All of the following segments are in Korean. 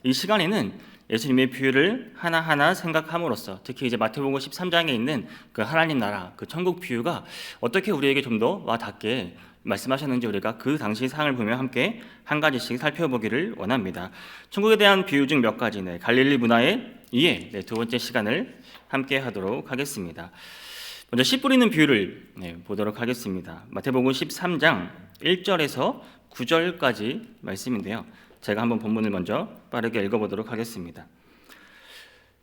이 시간에는 예수님의 비유를 하나하나 생각함으로써 특히 이제 마태복음 13장에 있는 그 하나님 나라, 그 천국 비유가 어떻게 우리에게 좀 더 와닿게 말씀하셨는지 우리가 그 당시 상을 보며 함께 한 가지씩 살펴보기를 원합니다. 천국에 대한 비유 중 몇 가지, 갈릴리 문화의 이해, 두 번째 시간을 함께 하도록 하겠습니다. 먼저 씨 뿌리는 비유를 보도록 하겠습니다. 마태복음 13장 1절에서 9절까지 말씀인데요. 제가 한번 본문을 먼저 빠르게 읽어보도록 하겠습니다.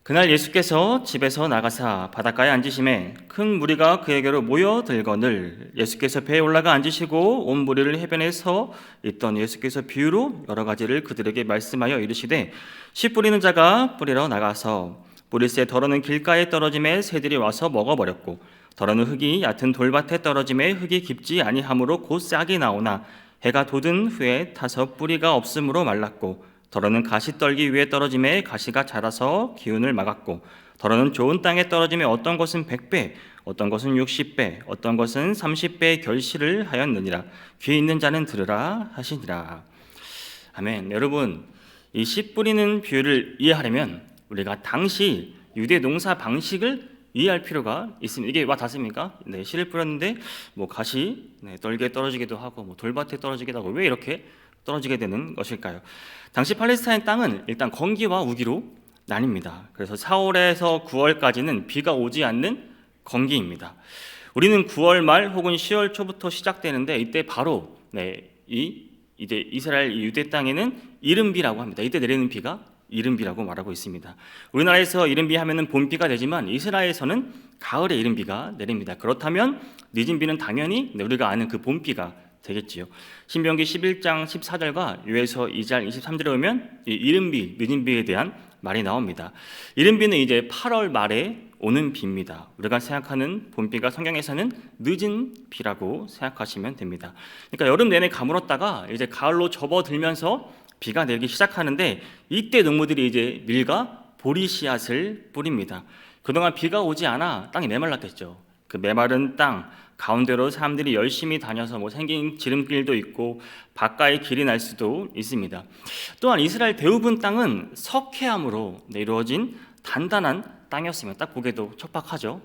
그날 예수께서 집에서 나가사 바닷가에 앉으심에 큰 무리가 그에게로 모여들거늘 예수께서 배에 올라가 앉으시고 온 무리를 해변에 서 있던 예수께서 비유로 여러 가지를 그들에게 말씀하여 이르시되 씨 뿌리는 자가 뿌리러 나가서 뿌리새 더러는 길가에 떨어짐에 새들이 와서 먹어버렸고 더러는 흙이 얕은 돌밭에 떨어짐에 흙이 깊지 아니하므로 곧 싹이 나오나 해가 돋은 후에 타서 뿌리가 없으므로 말랐고 더러는 가시떨기 위에 떨어짐에 가시가 자라서 기운을 막았고 더러는 좋은 땅에 떨어짐에 어떤 것은 100배 어떤 것은 60배 어떤 것은 30배의 결실을 하였느니라. 귀 있는 자는 들으라 하시니라. 아멘. 여러분, 이 씨 뿌리는 비유를 이해하려면 우리가 당시 유대 농사 방식을 이해할 필요가 있습니다. 이게 와 닿습니까? 씨를 뿌렸는데 가시 떨기에 떨어지기도 하고 돌밭에 떨어지기도 하고 왜 이렇게 떨어지게 되는 것일까요? 당시 팔레스타인 땅은 일단 건기와 우기로 나뉩니다. 그래서 4월에서 9월까지는 비가 오지 않는 건기입니다. 우리는 9월 말 혹은 10월 초부터 시작되는데 이때 바로 이제 이스라엘 유대 땅에는 이른비라고 합니다. 이때 내리는 비가 이른비라고 말하고 있습니다. 우리나라에서 이른비 하면은 봄비가 되지만 이스라엘에서는 가을에 이른비가 내립니다. 그렇다면 늦은 비는 당연히 우리가 아는 그 봄비가 되겠지요. 신명기 11장 14절과 요에서 2장 23절에 보면 이 이른비, 늦은 비에 대한 말이 나옵니다. 이른비는 이제 8월 말에 오는 비입니다. 우리가 생각하는 봄비가 성경에서는 늦은 비라고 생각하시면 됩니다. 그러니까 여름 내내 가물었다가 이제 가을로 접어들면서 비가 내리기 시작하는데 이때 농부들이 이제 밀과 보리 씨앗을 뿌립니다. 그동안 비가 오지 않아 땅이 메말랐겠죠. 그 메마른 땅 가운데로 사람들이 열심히 다녀서 생긴 지름길도 있고 바깥에 길이 날 수도 있습니다. 또한 이스라엘 대부분 땅은 석회암으로 이루어진 단단한 땅이었습니다. 딱 보기에도 척박하죠.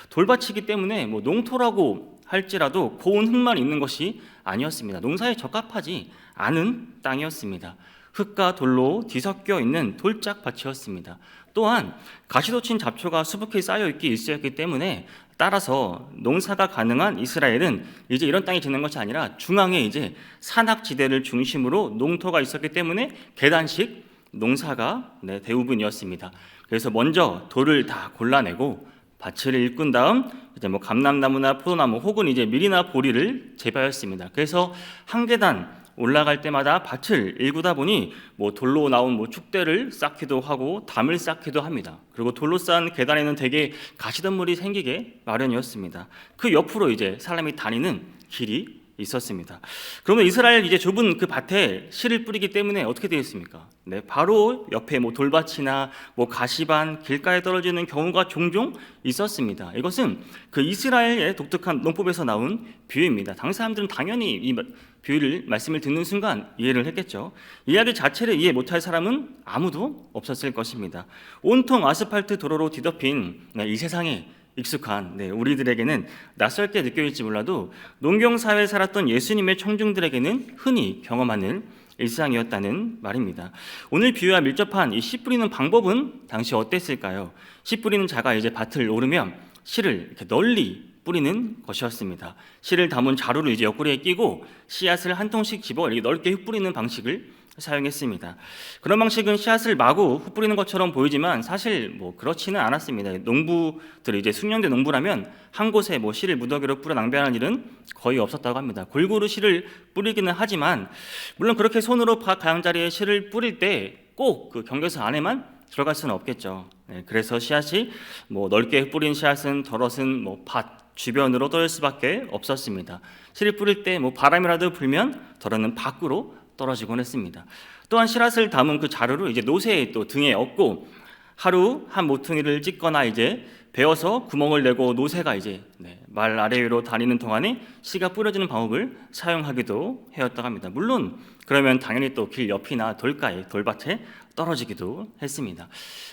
돌밭이기 때문에 농토라고 할지라도 고운 흙만 있는 것이 아니었습니다. 농사에 적합하지 않은 땅이었습니다. 흙과 돌로 뒤섞여 있는 돌짝밭이었습니다. 또한 가시돋친 잡초가 수북히 쌓여 있기 일쑤였기 때문에 따라서 농사가 가능한 이스라엘은 이제 이런 땅이 짓는 것이 아니라 중앙에 이제 산악지대를 중심으로 농토가 있었기 때문에 계단식 농사가 대부분이었습니다. 그래서 먼저 돌을 다 골라내고 밭을 일꾼 다음 이제 감람나무나 포도나무 혹은 이제 밀이나 보리를 재배하였습니다. 그래서 한 계단 올라갈 때마다 밭을 일구다 보니 돌로 나온 축대를 쌓기도 하고 담을 쌓기도 합니다. 그리고 돌로 쌓은 계단에는 대개 가시덤불이 생기게 마련이었습니다. 그 옆으로 이제 사람이 다니는 길이 있었습니다. 그러면 이스라엘 이제 좁은 그 밭에 씨를 뿌리기 때문에 어떻게 되겠습니까? 바로 옆에 돌밭이나 가시반, 길가에 떨어지는 경우가 종종 있었습니다. 이것은 그 이스라엘의 독특한 농법에서 나온 비유입니다. 당시 사람들은 당연히 이 비유를 말씀을 듣는 순간 이해를 했겠죠. 이야기 자체를 이해 못할 사람은 아무도 없었을 것입니다. 온통 아스팔트 도로로 뒤덮인 이 세상에 익숙한 우리들에게는 낯설게 느껴질지 몰라도 농경사회에 살았던 예수님의 청중들에게는 흔히 경험하는 일상이었다는 말입니다. 오늘 비유와 밀접한 이 씨 뿌리는 방법은 당시 어땠을까요? 씨 뿌리는 자가 이제 밭을 오르면 씨를 이렇게 널리 뿌리는 것이었습니다. 씨를 담은 자루를 이제 옆구리에 끼고 씨앗을 한 통씩 집어 이렇게 넓게 흙 뿌리는 방식을 사용했습니다. 그런 방식은 씨앗을 마구 흙 뿌리는 것처럼 보이지만 사실 그렇지는 않았습니다. 농부들이 이제 숙련된 농부라면 한 곳에 씨를 무더기로 뿌려 낭비하는 일은 거의 없었다고 합니다. 골고루 씨를 뿌리기는 하지만 물론 그렇게 손으로 가장자리에 씨를 뿌릴 때 꼭 그 경계선 안에만 들어갈 수는 없겠죠. 그래서 씨앗이 넓게 뿌린 씨앗은 덜어은 밭 주변으로 떨어질 수밖에 없었습니다. 씨를 뿌릴 때 바람이라도 불면 덜어는 밖으로 떨어지곤 했습니다. 또한 씨앗을 담은 그 자루를 이제 노새에 또 등에 얹고 하루 한 모퉁이를 찢거나 이제 베어서 구멍을 내고 노새가 이제 말 아래 위로 다니는 동안에 씨가 뿌려지는 방법을 사용하기도 해왔다고 합니다. 물론 그러면 당연히 또 길 옆이나 돌가에 돌밭에 떨어지기도 했습니다.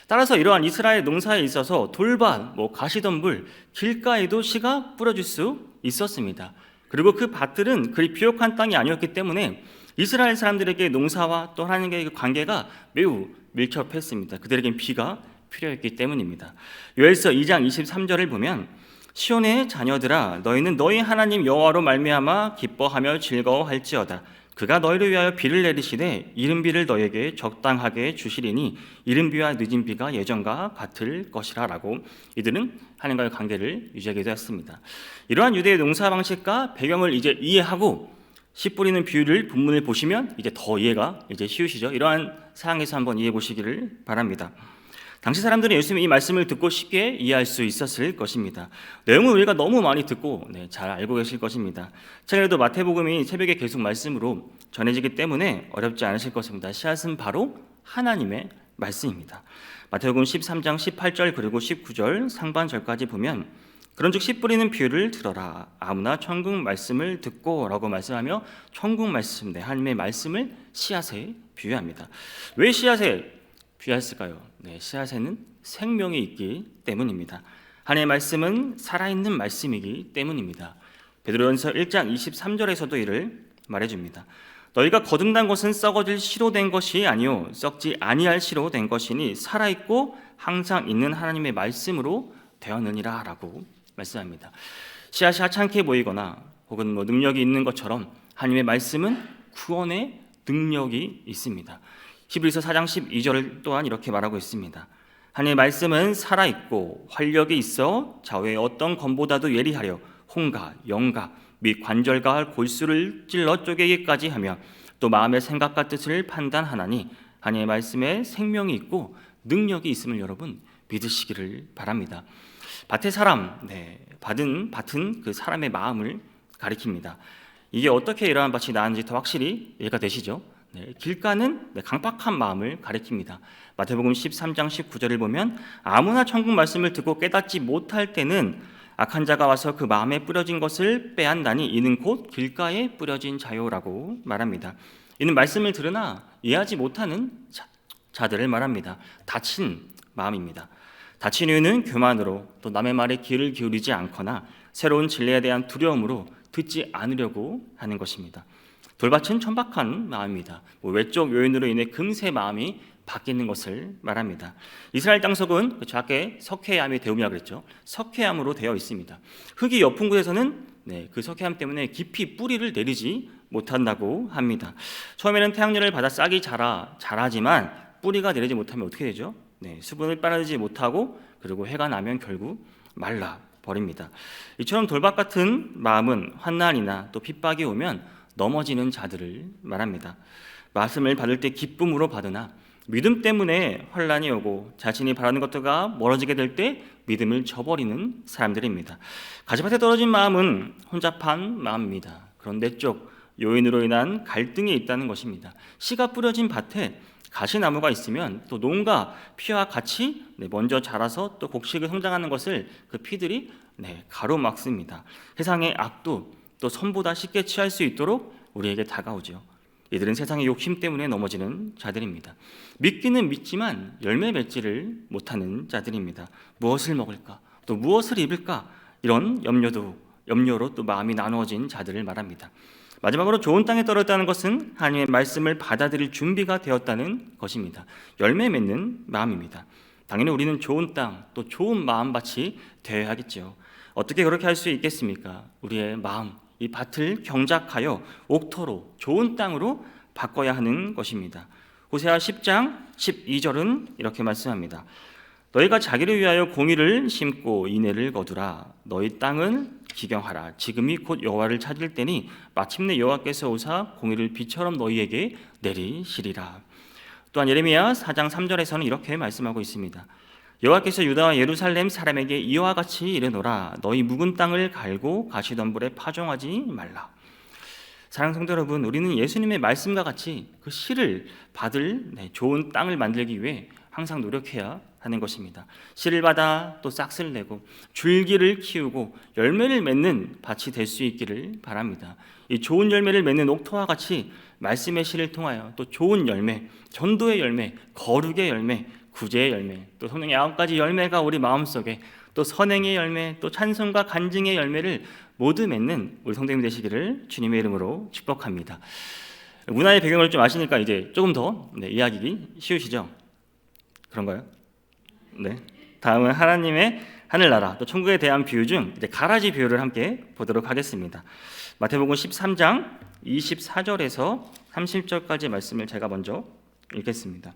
따라서 이러한 이스라엘 농사에 있어서 돌밭, 가시덤불, 길가에도 씨가 뿌려질 수 있었습니다. 그리고 그 밭들은 그리 비옥한 땅이 아니었기 때문에 이스라엘 사람들에게 농사와 또 하나님과의 관계가 매우 밀접했습니다. 그들에겐 비가 필요했기 때문입니다. 요엘서 2장 23절을 보면 시온의 자녀들아 너희는 너희 하나님 여호와로 말미암아 기뻐하며 즐거워할지어다. 그가 너희를 위하여 비를 내리시되 이른 비를 너희에게 적당하게 주시리니 이른 비와 늦은 비가 예전과 같을 것이라 라고 이들은 하나님과의 관계를 유지하게 되었습니다. 이러한 유대의 농사 방식과 배경을 이제 이해하고 씨 뿌리는 비유를 본문을 보시면 이제 더 이해가 이제 쉬우시죠. 이러한 사항에서 한번 이해해 보시기를 바랍니다. 당시 사람들은 예수님의 이 말씀을 듣고 쉽게 이해할 수 있었을 것입니다. 내용을 우리가 너무 많이 듣고 잘 알고 계실 것입니다. 최근에도 마태복음이 새벽에 계속 말씀으로 전해지기 때문에 어렵지 않으실 것입니다. 씨앗은 바로 하나님의 말씀입니다. 마태복음 13장 18절 그리고 19절 상반절까지 보면 그런즉 씨 뿌리는 비유를 들어라. 아무나 천국 말씀을 듣고 라고 말씀하며 천국 말씀, 하나님의 말씀을 씨앗에 비유합니다. 왜 씨앗에 비유했을까요? 씨앗에는 생명이 있기 때문입니다. 하나님의 말씀은 살아있는 말씀이기 때문입니다. 베드로전서 1장 23절에서도 이를 말해줍니다. 너희가 거듭난 것은 썩어질 씨로 된 것이 아니요 썩지 아니할 씨로 된 것이니 살아있고 항상 있는 하나님의 말씀으로 되었느니라 라고 말씀합니다. 씨앗이 하찮게 보이거나 혹은 능력이 있는 것처럼 하나님의 말씀은 구원의 능력이 있습니다. 히브리서 4장 12절 또한 이렇게 말하고 있습니다. 하나님의 말씀은 살아있고 활력이 있어 좌우의 어떤 검보다도 예리하여 홍가, 영가 및 관절과 골수를 찔러 쪼개기까지 하며 또 마음의 생각과 뜻을 판단하나니 하나님의 말씀에 생명이 있고 능력이 있음을 여러분 믿으시기를 바랍니다. 밭의 사람, 밭은 그 사람의 마음을 가리킵니다. 이게 어떻게 이러한 밭이 나는지 더 확실히 이해가 되시죠? 길가는 강박한 마음을 가리킵니다. 마태복음 13장 19절을 보면 아무나 천국 말씀을 듣고 깨닫지 못할 때는 악한 자가 와서 그 마음에 뿌려진 것을 빼앗나니 이는 곧 길가에 뿌려진 자요라고 말합니다. 이는 말씀을 들으나 이해하지 못하는 자들을 말합니다. 다친 마음입니다. 다친 이유는 교만으로 또 남의 말에 귀를 기울이지 않거나 새로운 진리에 대한 두려움으로 듣지 않으려고 하는 것입니다. 돌밭은 천박한 마음입니다. 외적 요인으로 인해 금세 마음이 바뀌는 것을 말합니다. 이스라엘 땅속은 작게 석회암이 되음이라 그랬죠. 석회암으로 되어 있습니다. 흙이 옅은 곳에서는 그 석회암 때문에 깊이 뿌리를 내리지 못한다고 합니다. 처음에는 태양열을 받아 싹이 자라지만 뿌리가 내리지 못하면 어떻게 되죠? 수분을 빨아들이지 못하고 그리고 해가 나면 결국 말라 버립니다. 이처럼 돌밭 같은 마음은 환난이나 또 핍박이 오면 넘어지는 자들을 말합니다. 말씀을 받을 때 기쁨으로 받으나 믿음 때문에 환난이 오고 자신이 바라는 것들과 멀어지게 될 때 믿음을 저버리는 사람들입니다. 가시밭에 떨어진 마음은 혼잡한 마음입니다. 그런 내적 요인으로 인한 갈등이 있다는 것입니다. 씨가 뿌려진 밭에 가시나무가 있으면 또 농가 피와 같이 먼저 자라서 또 곡식을 성장하는 것을 그 피들이 가로막습니다. 세상의 악도 또 선보다 쉽게 취할 수 있도록 우리에게 다가오죠. 이들은 세상의 욕심 때문에 넘어지는 자들입니다. 믿기는 믿지만 열매 맺지를 못하는 자들입니다. 무엇을 먹을까? 또 무엇을 입을까? 이런 염려로 또 마음이 나누어진 자들을 말합니다. 마지막으로 좋은 땅에 떨어졌다는 것은 하나님의 말씀을 받아들일 준비가 되었다는 것입니다. 열매 맺는 마음입니다. 당연히 우리는 좋은 땅, 또 좋은 마음밭이 되어야 하겠죠. 어떻게 그렇게 할 수 있겠습니까? 우리의 마음, 이 밭을 경작하여 옥토로 좋은 땅으로 바꿔야 하는 것입니다. 호세아 10장 12절은 이렇게 말씀합니다. 너희가 자기를 위하여 공의를 심고 인애를 거두라. 너희 땅은 기경하라. 지금이 곧 여호와를 찾을 때니 마침내 여호와께서 오사 공의를 비처럼 너희에게 내리시리라. 또한 예레미야 4장 3절에서는 이렇게 말씀하고 있습니다. 여호와께서 유다와 예루살렘 사람에게 이와 같이 이르노라. 너희 묵은 땅을 갈고 가시덤불에 파종하지 말라. 사랑하는 성도 여러분, 우리는 예수님의 말씀과 같이 그 씨를 받을 좋은 땅을 만들기 위해 항상 노력해야 하는 것입니다. 씨를 받아 또 싹을 내고 줄기를 키우고 열매를 맺는 밭이 될 수 있기를 바랍니다. 이 좋은 열매를 맺는 옥토와 같이 말씀의 씨를 통하여 또 좋은 열매, 전도의 열매, 거룩의 열매, 구제의 열매, 또 성령의 9가지 열매가 우리 마음속에 또 선행의 열매, 또 찬송과 간증의 열매를 모두 맺는 우리 성도님 되시기를 주님의 이름으로 축복합니다. 문화의 배경을 좀 아시니까 이제 조금 더 이해하기 쉬우시죠? 그런가요? 네. 다음은 하나님의 하늘나라 또 천국에 대한 비유 중 이제 가라지 비유를 함께 보도록 하겠습니다. 마태복음 13장 24절에서 30절까지 말씀을 제가 먼저 읽겠습니다.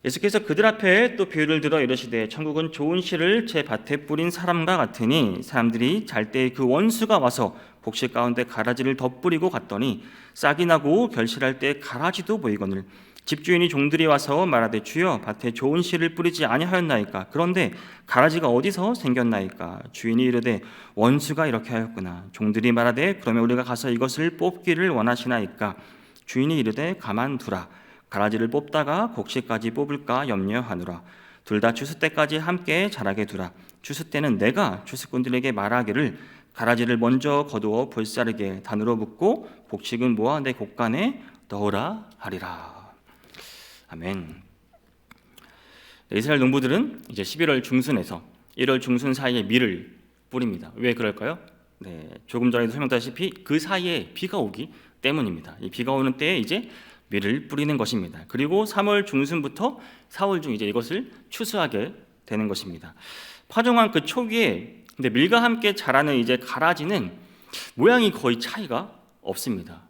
예수께서 그들 앞에 또 비유를 들어 이르시되 천국은 좋은 씨를 제 밭에 뿌린 사람과 같으니 사람들이 잘 때 그 원수가 와서 곡식 가운데 가라지를 덧뿌리고 갔더니 싹이 나고 결실할 때 가라지도 보이거늘 집주인이 종들이 와서 말하되 주여 밭에 좋은 씨를 뿌리지 아니하였나이까 그런데 가라지가 어디서 생겼나이까 주인이 이르되 원수가 이렇게 하였구나 종들이 말하되 그러면 우리가 가서 이것을 뽑기를 원하시나이까 주인이 이르되 가만두라 가라지를 뽑다가 곡식까지 뽑을까 염려하노라 둘 다 추수 때까지 함께 자라게 두라 추수 때는 내가 추수꾼들에게 말하기를 가라지를 먼저 거두어 볼사르게 단으로 묶고 곡식은 모아 내 곡간에 넣으라 하리라. 아멘. 이스라엘 농부들은 이제 11월 중순에서 1월 중순 사이에 밀을 뿌립니다. 왜 그럴까요? 조금 전에도 설명드렸다시피 그 사이에 비가 오기 때문입니다. 이 비가 오는 때에 이제 밀을 뿌리는 것입니다. 그리고 3월 중순부터 4월 중 이제 이것을 추수하게 되는 것입니다. 파종한 그 초기에 근데 밀과 함께 자라는 이제 가라지는 모양이 거의 차이가 없습니다.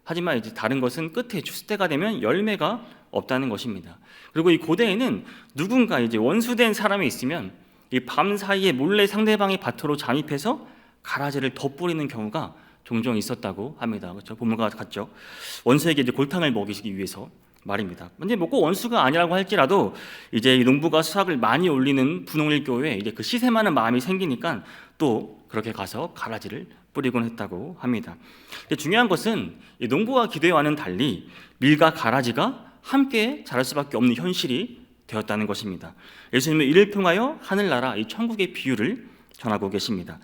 하지만 이제 다른 것은 끝에 추수 때가 되면 열매가 없다는 것입니다. 그리고 이 고대에는 누군가 이제 원수된 사람이 있으면 이 밤 사이에 몰래 상대방의 밭으로 잠입해서 가라지를 덧뿌리는 경우가 종종 있었다고 합니다. 그렇죠? 본문과 같죠? 원수에게 이제 골탕을 먹이기 위해서 말입니다. 근데 뭐 꼭 원수가 아니라고 할지라도 이제 이 농부가 수확을 많이 올리는 분홍일 교회에 이제 그 시세 많은 마음이 생기니까 또 그렇게 가서 가라지를 뿌리곤 했다고 합니다. 근데 중요한 것은 이 농부와 기대와는 달리 밀과 가라지가 함께 자랄 수밖에 없는 현실이 되었다는 것입니다. 예수님은 이를 통하여 하늘나라 이 천국의 비유를 전하고 계십니다.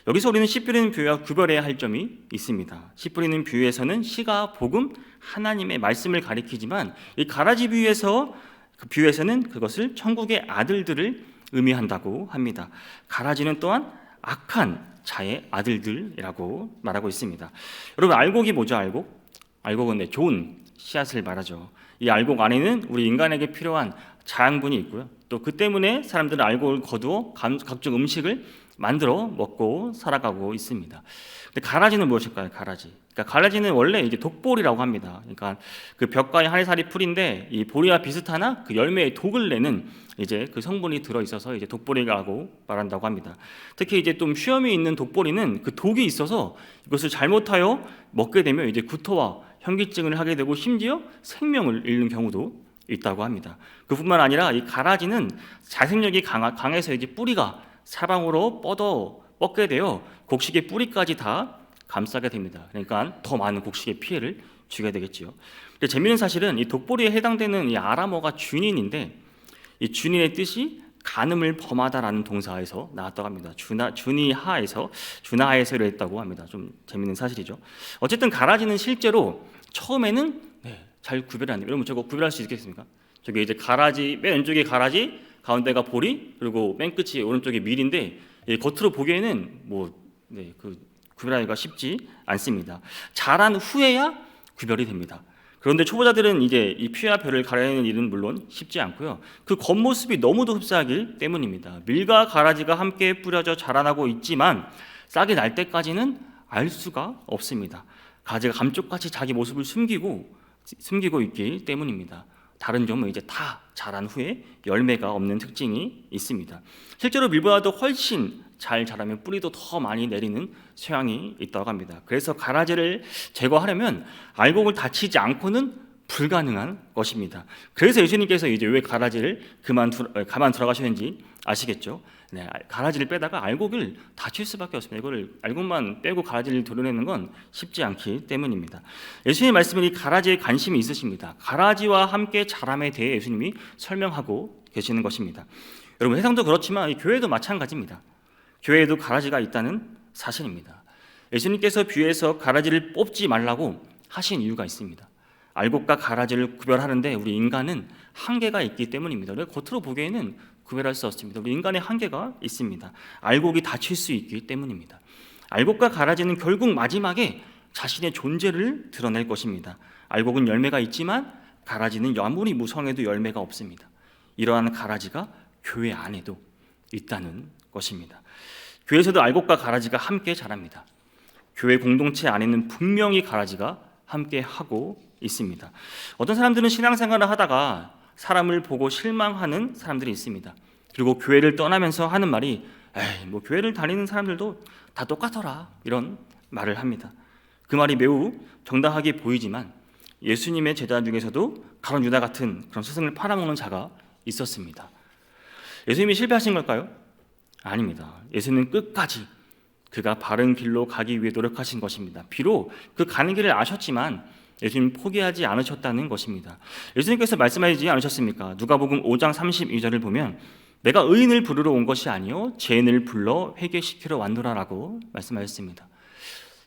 여기서 우리는 씨 뿌리는 비유와 구별해야 할 점이 있습니다. 씨 뿌리는 비유에서는 씨가 복음, 하나님의 말씀을 가리키지만 이 가라지 비유에서는 그것을 천국의 아들들을 의미한다고 합니다. 가라지는 또한 악한 자의 아들들이라고 말하고 있습니다. 여러분 알곡이 뭐죠? 알곡은 좋은 씨앗을 말하죠. 이 알곡 안에는 우리 인간에게 필요한 자양분이 있고요. 또 그 때문에 사람들은 알곡을 거두어 각종 음식을 만들어 먹고 살아가고 있습니다. 근데 가라지는 무엇일까요? 그러니까 가라지는 원래 이제 독보리라고 합니다. 그러니까 그 벽과의 하늘살이 풀인데 이 보리와 비슷하나 그 열매에 독을 내는 이제 그 성분이 들어 있어서 이제 독보리라고 말한다고 합니다. 특히 이제 좀 시험이 있는 독보리는 그 독이 있어서 이것을 잘못하여 먹게 되면 이제 구토와 현기증을 하게 되고 심지어 생명을 잃는 경우도 있다고 합니다. 그뿐만 아니라 이 가라지는 자생력이 강해서 이제 뿌리가 사방으로 뻗게 되어 곡식의 뿌리까지 다 감싸게 됩니다. 그러니까 더 많은 곡식의 피해를 주게 되겠지요. 근데 재미있는 사실은 이 독보리에 해당되는 이 아람어가 준인인데 이 준인의 뜻이 간음을 범하다라는 동사에서 나왔다고 합니다. 주나하에서 이랬다고 합니다. 좀 재미있는 사실이죠. 어쨌든 가라지는 실제로 처음에는 잘 구별이 안 돼요. 여러분 저거 구별할 수 있겠습니까? 저기 이제 가라지 맨 왼쪽에 가라지, 가운데가 보리, 그리고 맨 끝이 오른쪽에 밀인데 겉으로 보기에는 구별하기가 쉽지 않습니다. 자란 후에야 구별이 됩니다. 그런데 초보자들은 이제 이 피와 별을 가려내는 일은 물론 쉽지 않고요. 그 겉모습이 너무도 흡사하기 때문입니다. 밀과 가라지가 함께 뿌려져 자라나고 있지만 싹이 날 때까지는 알 수가 없습니다. 가지가 감쪽같이 자기 모습을 숨기고 있기 때문입니다. 다른 점은 이제 다 자란 후에 열매가 없는 특징이 있습니다. 실제로 밀보다도 훨씬 잘 자라면 뿌리도 더 많이 내리는 소양이 있다고 합니다. 그래서 가라지를 제거하려면 알곡을 다치지 않고는 불가능한 것입니다. 그래서 예수님께서 이제 왜 가라지를 가만 들어가셨는지 아시겠죠? 네, 가라지를 빼다가 알곡을 다칠 수밖에 없습니다. 이거를 알곡만 빼고 가라지를 도려내는 건 쉽지 않기 때문입니다. 예수님의 말씀은 이 가라지에 관심이 있으십니다. 가라지와 함께 자람에 대해 예수님이 설명하고 계시는 것입니다. 여러분, 세상도 그렇지만 이 교회도 마찬가지입니다. 교회에도 가라지가 있다는 사실입니다. 예수님께서 비유에서 가라지를 뽑지 말라고 하신 이유가 있습니다. 알곡과 가라지를 구별하는데 우리 인간은 한계가 있기 때문입니다. 우리가 겉으로 보기에는 구별할 수 없습니다. 우리 인간의 한계가 있습니다. 알곡이 다칠 수 있기 때문입니다. 알곡과 가라지는 결국 마지막에 자신의 존재를 드러낼 것입니다. 알곡은 열매가 있지만 가라지는 아무리 무성해도 열매가 없습니다. 이러한 가라지가 교회 안에도 있다는 것입니다. 교회에서도 알곡과 가라지가 함께 자랍니다. 교회 공동체 안에는 분명히 가라지가 함께 하고 있습니다. 어떤 사람들은 신앙생활을 하다가 사람을 보고 실망하는 사람들이 있습니다. 그리고 교회를 떠나면서 하는 말이 에이, 뭐 교회를 다니는 사람들도 다 똑같더라, 이런 말을 합니다. 그 말이 매우 정당하게 보이지만 예수님의 제자 중에서도 가룟 유다 같은 그런 스승을 팔아먹는 자가 있었습니다. 예수님이 실패하신 걸까요? 아닙니다. 예수님은 끝까지 그가 바른 길로 가기 위해 노력하신 것입니다. 비록 그 가는 길을 아셨지만 예수님 포기하지 않으셨다는 것입니다. 예수님께서 말씀하시지 않으셨습니까? 누가복음 5장 32절을 보면 내가 의인을 부르러 온 것이 아니요 죄인을 불러 회개시키러 왔노라라고 말씀하셨습니다.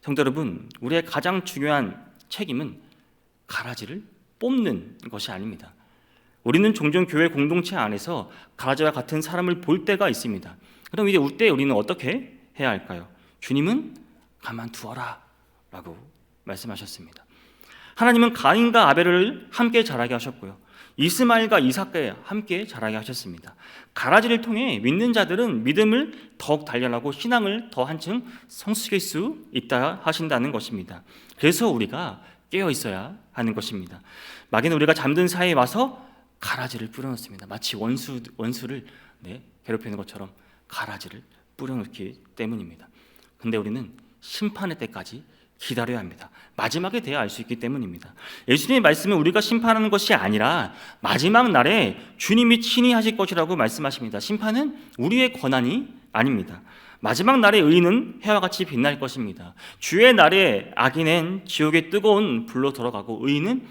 성도 여러분, 우리의 가장 중요한 책임은 가라지를 뽑는 것이 아닙니다. 우리는 종종 교회 공동체 안에서 가라지와 같은 사람을 볼 때가 있습니다. 그럼 이제 이때 우리는 어떻게 해야 할까요? 주님은 가만두어라 라고 말씀하셨습니다. 하나님은 가인과 아벨을 함께 자라게 하셨고요, 이스마엘과 이삭과 함께 자라게 하셨습니다. 가라지를 통해 믿는 자들은 믿음을 더욱 단련하고 신앙을 더 한층 성숙일 수 있다 하신다는 것입니다. 그래서 우리가 깨어 있어야 하는 것입니다. 마귀는 우리가 잠든 사이에 와서 가라지를 뿌려놓습니다. 마치 원수를 괴롭히는 것처럼 가라지를 뿌려놓기 때문입니다. 근데 우리는 심판의 때까지 기다려야 합니다. 마지막에 대해 알 수 있기 때문입니다. 예수님의 말씀은 우리가 심판하는 것이 아니라 마지막 날에 주님이 친히 하실 것이라고 말씀하십니다. 심판은 우리의 권한이 아닙니다. 마지막 날에 의인은 해와 같이 빛날 것입니다. 주의 날에 악인은 지옥의 뜨거운 불로 들어가고 의인은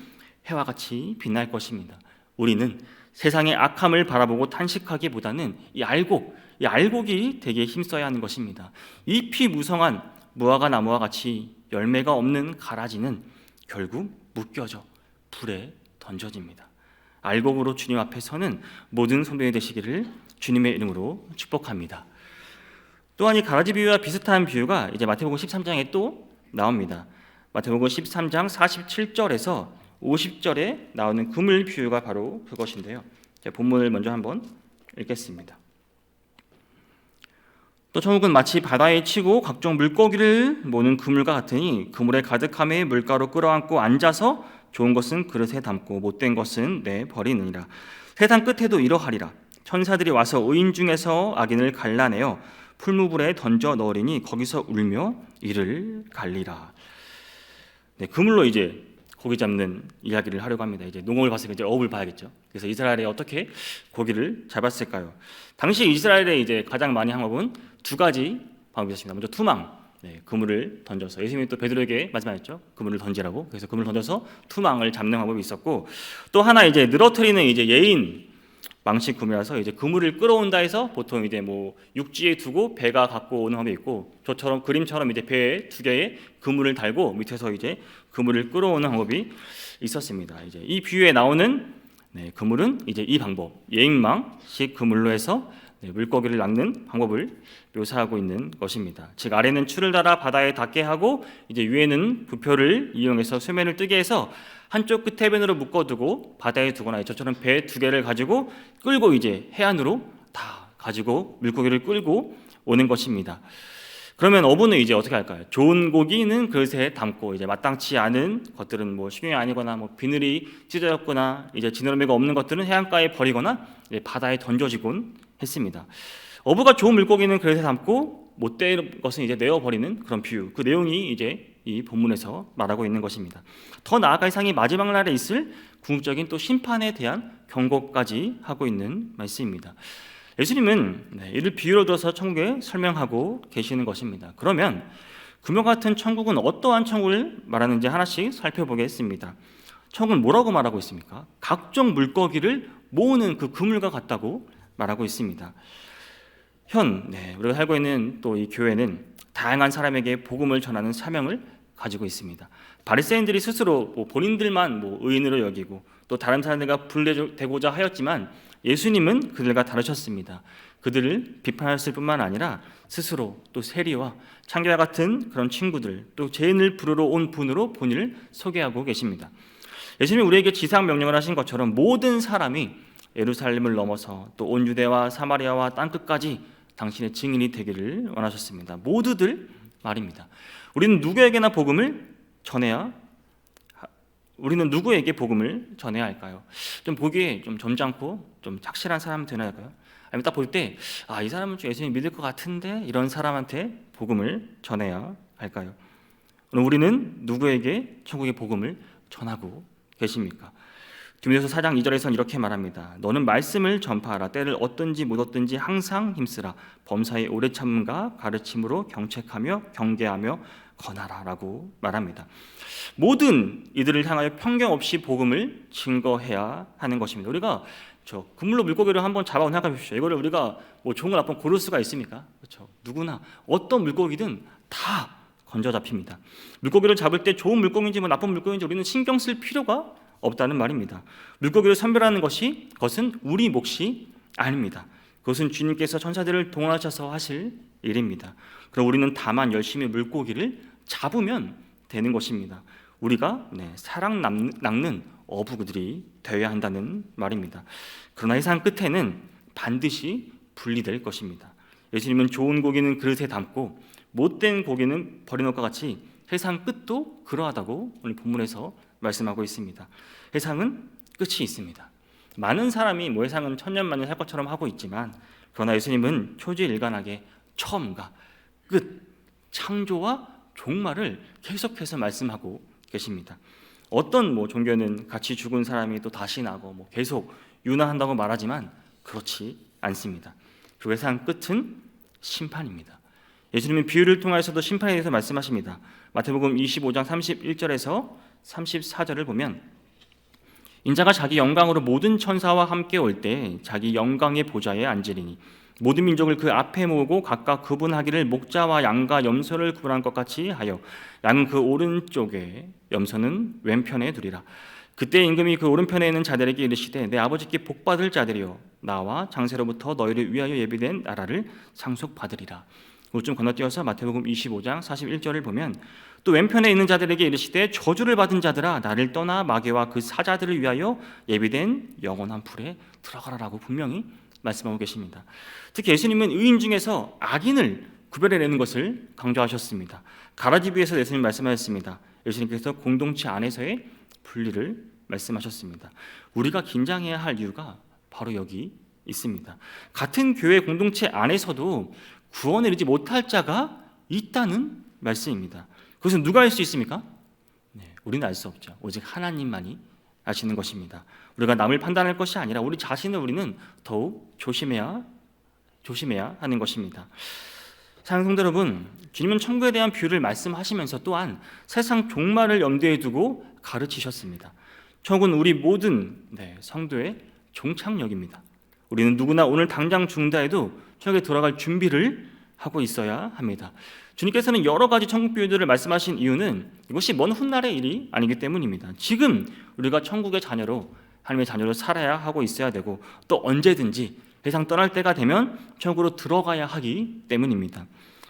해와 같이 빛날 것입니다. 우리는 세상의 악함을 바라보고 탄식하기보다는 이 알곡이 되게 힘써야 하는 것입니다. 잎이 무성한 무화과 나무와 같이 열매가 없는 가라지는 결국 묶여져 불에 던져집니다. 알곡으로 주님 앞에 서는 모든 성도이 되시기를 주님의 이름으로 축복합니다. 또한 이 가라지 비유와 비슷한 비유가 이제 마태복음 13장에 또 나옵니다. 마태복음 13장 47절에서 50절에 나오는 그물 비유가 바로 그것인데요. 본문을 먼저 한번 읽겠습니다. 또 천국은 마치 바다에 치고 각종 물고기를 모는 그물과 같으니 그물에 가득함에 물가로 끌어안고 앉아서 좋은 것은 그릇에 담고 못된 것은 내버리느니라. 세상 끝에도 이러하리라. 천사들이 와서 의인 중에서 악인을 갈라내어 풀무불에 던져 넣으리니 거기서 울며 이를 갈리라. 그물로 이제 고기 잡는 이야기를 하려고 합니다. 이제 농업을 봤으니까 이제 어업을 봐야겠죠. 그래서 이스라엘이 어떻게 고기를 잡았을까요? 당시 이스라엘에 이제 가장 많이 한 법은 두 가지 방법이 있었습니다. 먼저 투망, 그물을 던져서 예수님이 또 베드로에게 말씀하셨죠. 그물을 던지라고. 그래서 그물을 던져서 투망을 잡는 방법이 있었고, 또 하나 이제 늘어뜨리는 이제 예인 망식 그물이라서 이제 그물을 끌어온다 해서 보통 이제 뭐 육지에 두고 배가 갖고 오는 방법이 있고, 저처럼 그림처럼 이제 배에 두 개의 그물을 달고 밑에서 이제 그물을 끌어오는 방법이 있었습니다. 이제 이 비유에 나오는 그물은 이제 이 방법, 예인망식 그물로 해서 물고기를 낚는 방법을 묘사하고 있는 것입니다. 즉 아래는 줄을 달아 바다에 닿게 하고 이제 위에는 부표를 이용해서 쇠면을 뜨게 해서 한쪽 끝 해변으로 묶어두고 바다에 두거나 저처럼 배 두 개를 가지고 끌고 이제 해안으로 다 가지고 물고기를 끌고 오는 것입니다. 그러면 어부는 이제 어떻게 할까요? 좋은 고기는 그릇에 담고 이제 마땅치 않은 것들은 뭐 식용이 아니거나 뭐 비늘이 찢어졌거나 이제 지느러미가 없는 것들은 해안가에 버리거나 바다에 던져지곤 했습니다. 어부가 좋은 물고기는 그릇에 담고 못된 것은 이제 내어버리는 그런 비유, 그 내용이 이제 이 본문에서 말하고 있는 것입니다. 더 나아가 이상이 마지막 날에 있을 궁극적인 또 심판에 대한 경고까지 하고 있는 말씀입니다. 예수님은 이를 비유로 들어서 천국에 설명하고 계시는 것입니다. 그러면 금과 같은 천국은 어떠한 천국을 말하는지 하나씩 살펴보겠습니다. 천국은 뭐라고 말하고 있습니까? 각종 물고기를 모으는 그 그물과 같다고 말하고 있습니다. 우리가 살고 있는 또 이 교회는 다양한 사람에게 복음을 전하는 사명을 가지고 있습니다. 바리새인들이 스스로 본인들만 의인으로 여기고 또 다른 사람들과 분리되고자 하였지만 예수님은 그들과 다르셨습니다. 그들을 비판하셨을 뿐만 아니라 스스로 또 세리와 창교와 같은 그런 친구들, 또 죄인을 부르러 온 분으로 본인을 소개하고 계십니다. 예수님이 우리에게 지상 명령을 하신 것처럼 모든 사람이 예루살렘을 넘어서 또 온 유대와 사마리아와 땅끝까지 당신의 증인이 되기를 원하셨습니다. 모두들 말입니다. 우리는 누구에게 복음을 전해야 할까요? 좀 보기에 좀 점잖고 좀 착실한 사람 되나요? 아니면 딱 볼 때 이 사람은 좀 예수님 믿을 것 같은데 이런 사람한테 복음을 전해야 할까요? 우리는 누구에게 천국의 복음을 전하고 계십니까? 디모데후서 4장 2절에서는 이렇게 말합니다. 너는 말씀을 전파하라. 때를 얻든지 못 얻든지 항상 힘쓰라. 범사에 오래 참음과 가르침으로 경책하며 경계하며 권하라 라고 말합니다. 모든 이들을 향하여 편견 없이 복음을 증거해야 하는 것입니다. 우리가 그물로 물고기를 한번 잡아 생각해 보십시오. 이거를 우리가 좋은 걸 나쁜 고를 수가 있습니까? 그렇죠. 누구나 어떤 물고기든 다 건져 잡힙니다. 물고기를 잡을 때 좋은 물고기인지 나쁜 물고기인지 우리는 신경 쓸 필요가 없다는 말입니다. 물고기를 선별하는 것은 우리 몫이 아닙니다. 그것은 주님께서 천사들을 동원하셔서 하실 일입니다. 그럼 우리는 다만 열심히 물고기를 잡으면 되는 것입니다. 우리가 사랑 낚는 어부들이 되어야 한다는 말입니다. 그러나 세상 끝에는 반드시 분리될 것입니다. 예수님은 좋은 고기는 그릇에 담고 못된 고기는 버려놓을 것 같이 세상 끝도 그러하다고 오늘 본문에서 말씀하고 있습니다. 세상은 끝이 있습니다. 많은 사람이 세상은 천년만년 살 것처럼 하고 있지만 그러나 예수님은 초지일관하게 처음과 끝, 창조와 종말을 계속해서 말씀하고 계십니다. 어떤 종교는 같이 죽은 사람이 또 다시 나고 계속 윤화한다고 말하지만 그렇지 않습니다. 그 세상 끝은 심판입니다. 예수님은 비유를 통해서도 심판에 대해서 말씀하십니다. 마태복음 25장 31절에서 34절을 보면 인자가 자기 영광으로 모든 천사와 함께 올 때 자기 영광의 보좌에 앉으리니 모든 민족을 그 앞에 모으고 각각 구분하기를 목자와 양과 염소를 구분한 것 같이 하여 양은 그 오른쪽에 염소는 왼편에 두리라. 그때 임금이 그 오른편에 있는 자들에게 이르시되 내 아버지께 복받을 자들이여 나와 장세로부터 너희를 위하여 예비된 나라를 상속받으리라. 좀 건너뛰어서 마태복음 25장 41절을 보면 또 왼편에 있는 자들에게 이르시되 저주를 받은 자들아 나를 떠나 마귀와 그 사자들을 위하여 예비된 영원한 불에 들어가라라고 분명히 말씀하고 계십니다. 특히 예수님은 의인 중에서 악인을 구별해내는 것을 강조하셨습니다. 가라지 비유에서 예수님 말씀하셨습니다. 예수님께서 공동체 안에서의 분리를 말씀하셨습니다. 우리가 긴장해야 할 이유가 바로 여기 있습니다. 같은 교회 공동체 안에서도 구원에 이르지 못할 자가 있다는 말씀입니다. 그것은 누가 알 수 있습니까? 우리는 알 수 없죠. 오직 하나님만이 아시는 것입니다. 우리가 남을 판단할 것이 아니라 우리 자신을 우리는 더욱 조심해야 하는 것입니다. 사랑하는 성도 여러분, 주님은 천국에 대한 비유를 말씀하시면서 또한 세상 종말을 염두에 두고 가르치셨습니다. 천국은 우리 모든 성도의 종착역입니다. 우리는 누구나 오늘 당장 죽는다 해도 천국에 돌아갈 준비를 하고 있어야 합니다. 주님께서는 여러 가지 천국 비유들을 말씀하신 이유는 이것이 먼 훗날의 일이 아니기 때문입니다. 지금 우리가 천국의 자녀로 하나님의 자녀로 살아야 하고 있어야 되고 또 언제든지 세상 떠날 때가 되면 천국으로 들어가야 하기 때문입니다.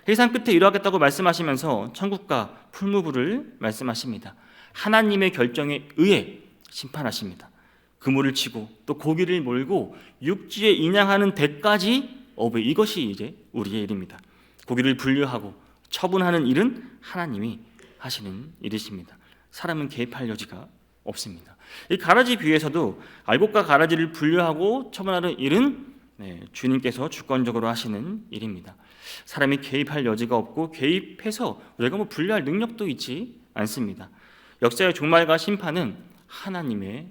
세상 끝에 이루어가겠다고 말씀하시면서 천국과 풀무불을 말씀하십니다. 하나님의 결정에 의해 심판하십니다. 그물을 치고 또 고기를 몰고 육지에 인양하는 데까지 이것이 이제 우리의 일입니다. 고기를 분류하고 처분하는 일은 하나님이 하시는 일이십니다. 사람은 개입할 여지가 없습니다. 이 가라지 비유에서도 알곡과 가라지를 분류하고 처분하는 일은 주님께서 주권적으로 하시는 일입니다. 사람이 개입할 여지가 없고 개입해서 우리가 분류할 능력도 있지 않습니다. 역사의 종말과 심판은 하나님의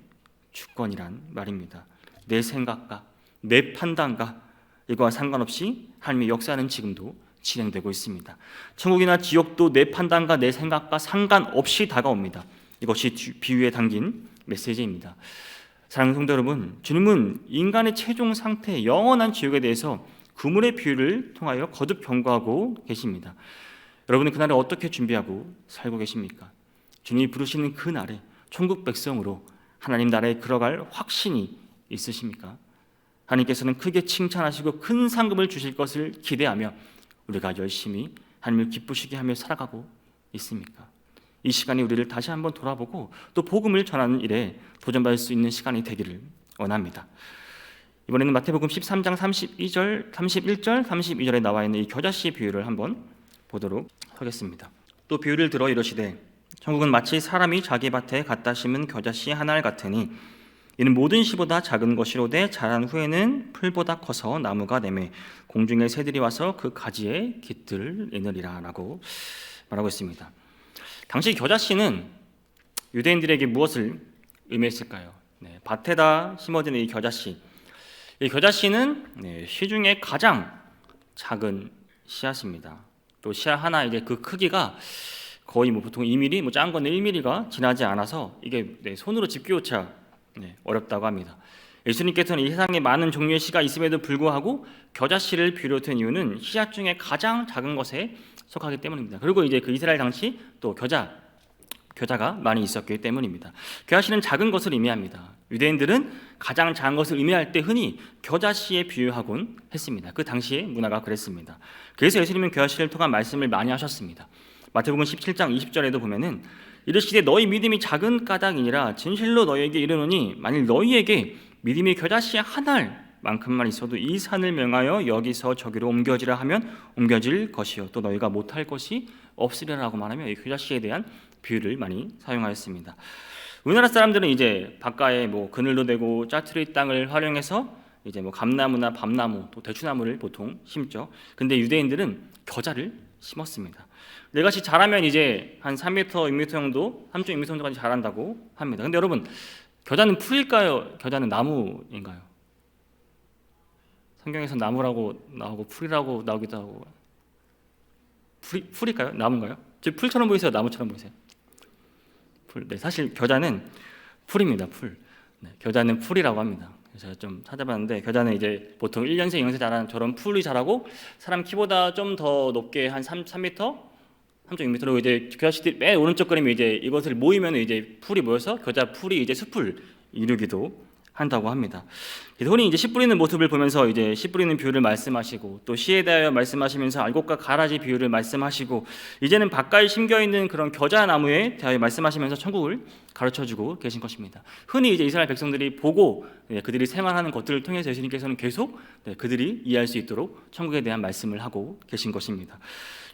주권이란 말입니다. 내 생각과 내 판단과 이거와 상관없이 하나님의 역사는 지금도 진행되고 있습니다. 천국이나 지옥도 내 판단과 내 생각과 상관없이 다가옵니다. 이것이 비유에 담긴 메시지입니다. 사랑하는 성도 여러분, 주님은 인간의 최종 상태, 영원한 지옥에 대해서 그물의 비유를 통하여 거듭 경고하고 계십니다. 여러분은 그날을 어떻게 준비하고 살고 계십니까? 주님이 부르시는 그 날에 천국 백성으로 하나님 나라에 들어갈 확신이 있으십니까? 하나님께서는 크게 칭찬하시고 큰 상급을 주실 것을 기대하며 우리가 열심히 하나님을 기쁘시게 하며 살아가고 있습니까? 이 시간이 우리를 다시 한번 돌아보고 또 복음을 전하는 일에 도전받을 수 있는 시간이 되기를 원합니다. 이번에는 마태복음 13장 31절, 32절에 나와 있는 이 겨자씨 비유를 한번 보도록 하겠습니다. 또 비유를 들어 이르시되 천국은 마치 사람이 자기 밭에 갖다 심은 겨자씨 한 알 같으니 이는 모든 씨보다 작은 것이로되 자란 후에는 풀보다 커서 나무가 되매 공중의 새들이 와서 그 가지에 깃들 이느리라 라고 말하고 있습니다. 당시 겨자씨는 유대인들에게 무엇을 의미했을까요? 밭에다 심어진 이 겨자씨. 이 겨자씨는 씨 중에 가장 작은 씨앗입니다. 또 씨앗 하나 이제 그 크기가 거의 보통 2mm, 작은 건 1mm가 지나지 않아서 이게 손으로 집기조차 어렵다고 합니다. 예수님께서는 이 세상에 많은 종류의 씨가 있음에도 불구하고 겨자씨를 비롯한 이유는 씨앗 중에 가장 작은 것에 속하기 때문입니다. 그리고 이제 그 이스라엘 당시 또 겨자가 많이 있었기 때문입니다. 겨자씨는 작은 것을 의미합니다. 유대인들은 가장 작은 것을 의미할 때 흔히 겨자씨에 비유하곤 했습니다. 그 당시의 문화가 그랬습니다. 그래서 예수님은 겨자씨를 통한 말씀을 많이 하셨습니다. 마태복음 17장 20절에도 보면은 이르시되 너희 믿음이 작은 까닭이니라 진실로 너희에게 이르노니 만일 너희에게 믿음이 겨자씨 한 알만큼만 있어도 이 산을 명하여 여기서 저기로 옮겨지라 하면 옮겨질 것이요 또 너희가 못할 것이 없으리라고 말하며 이 겨자씨에 대한 비유를 많이 사용하였습니다. 우리나라 사람들은 이제 바깥에 그늘로 되고 짜투리 땅을 활용해서 이제 감나무나 밤나무 또 대추나무를 보통 심죠. 근데 유대인들은 겨자를 심었습니다. 이것이 자라면 이제 한 3m, 6m 정도, 3.6m 정도까지 자란다고 합니다. 근데 여러분, 겨자는 풀일까요? 겨자는 나무인가요? 성경에서 나무라고 나오고 풀이라고 나오기도 하고 풀일까요? 나무인가요? 지금 풀처럼 보이세요? 나무처럼 보이세요? 풀. 사실 겨자는 풀입니다. 풀. 겨자는 풀이라고 합니다. 제가 좀 찾아봤는데 겨자는 이제 보통 1년생, 2년생 자라는 저런 풀이 자라고 사람 키보다 좀 더 높게 한 3m, 3.6m로 이제 겨자씨들이 맨 오른쪽 그림이 이제 이것을 모이면 이제 풀이 모여서 겨자 풀이 이제 숲을 이루기도 한다고 합니다. 흔히 이제 씨 뿌리는 모습을 보면서 이제 씨 뿌리는 비유를 말씀하시고 또 씨에 대하여 말씀하시면서 알곡과 가라지 비유를 말씀하시고 이제는 바깥에 심겨 있는 그런 겨자 나무에 대하여 말씀하시면서 천국을 가르쳐주고 계신 것입니다. 흔히 이제 이스라엘 백성들이 보고 그들이 생활하는 것들을 통해서 예수님께서는 계속 그들이 이해할 수 있도록 천국에 대한 말씀을 하고 계신 것입니다.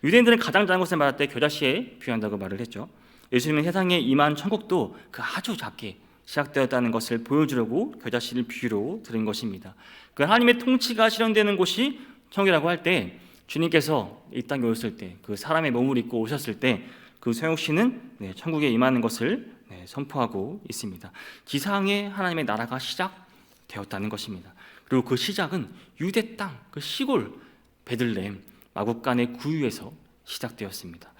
유대인들은 가장 작은 것을 말할 때 겨자씨에 비유한다고 말을 했죠. 예수님은 세상에 임한 천국도 그 아주 작게 시작되었다는 것을 보여주려고 겨자씨를 비유로 들은 것입니다. 그 하나님의 통치가 실현되는 곳이 천국이라고 할 때 주님께서 이 땅에 오셨을 때 그 사람의 몸을 입고 오셨을 때 그 소용씨는 천국에 임하는 것을 선포하고 있습니다. 지상에 하나님의 나라가 시작되었다는 것입니다. 그리고 그 시작은 유대 땅, 그 시골 베들레헴 마국간의 구유에서 시작되었습니다.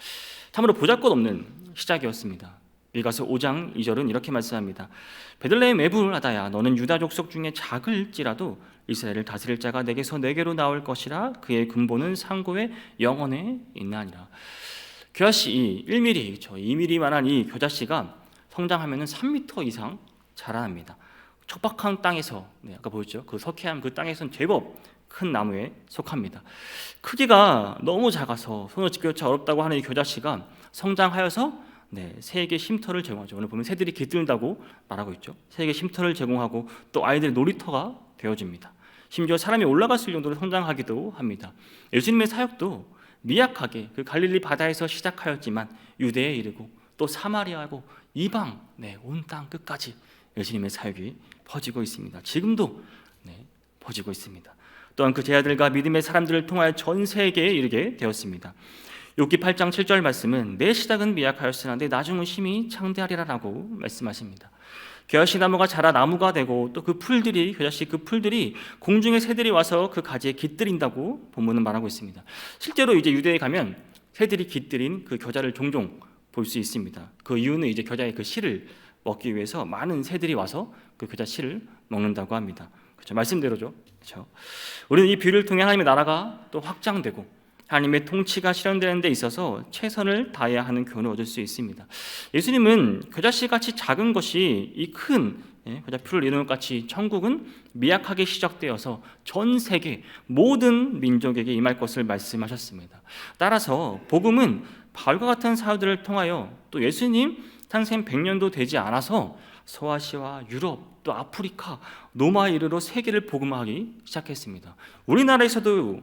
참으로 보잘것없는 시작이었습니다. 미가서 5장 2절은 이렇게 말씀합니다. 베들레헴 에브라다야 너는 유다 족속 중에 작을지라도 이스라엘을 다스릴 자가 내게로 나올 것이라 그의 근본은 상고의 영원에 있나니라. 겨자씨 1mm, 그렇죠? 2mm만한 이 겨자씨가 성장하면 3m 이상 자라납니다. 척박한 땅에서 아까 보였죠? 그 석회암 그 땅에서는 제법 큰 나무에 속합니다. 크기가 너무 작아서 손으로 집기조차 어렵다고 하는 이 겨자씨가 성장하여서 새에게 쉼터를 제공하죠. 오늘 보면 새들이 깃들다고 말하고 있죠. 새에게 쉼터를 제공하고 또 아이들의 놀이터가 되어집니다. 심지어 사람이 올라갈 수 있는 정도로 성장하기도 합니다. 예수님의 사역도 미약하게 그 갈릴리 바다에서 시작하였지만 유대에 이르고 또 사마리아하고 이방 온 땅 끝까지 예수님의 사역이 퍼지고 있습니다. 지금도 퍼지고 있습니다. 또한 그 제자들과 믿음의 사람들을 통하여 전 세계에 이르게 되었습니다. 욥기 8장 7절 말씀은 내 시작은 미약하였으나 내 나중은 심히 창대하리라라고 말씀하십니다. 겨자씨 나무가 자라 나무가 되고 또 그 풀들이 겨자씨 그 풀들이 공중의 새들이 와서 그 가지에 깃들인다고 본문은 말하고 있습니다. 실제로 이제 유대에 가면 새들이 깃들인 그 겨자를 종종 볼 수 있습니다. 그 이유는 이제 겨자의 그 씨를 먹기 위해서 많은 새들이 와서 그 겨자 씨를 먹는다고 합니다. 그렇죠? 말씀대로죠. 그렇죠? 우리는 이 비유를 통해 하나님의 나라가 또 확장되고 하나님의 통치가 실현되는 데 있어서 최선을 다해야 하는 교훈을 얻을 수 있습니다. 예수님은 겨자씨 같이 작은 것이 이 큰 겨자 풀을 이루는 것 같이 천국은 미약하게 시작되어서 전 세계 모든 민족에게 임할 것을 말씀하셨습니다. 따라서 복음은 바울과 같은 사도들을 통하여 또 예수님 탄생 100년도 되지 않아서 서아시아와 유럽 또 아프리카 노마에 이르러 세계를 복음화하기 시작했습니다. 우리나라에도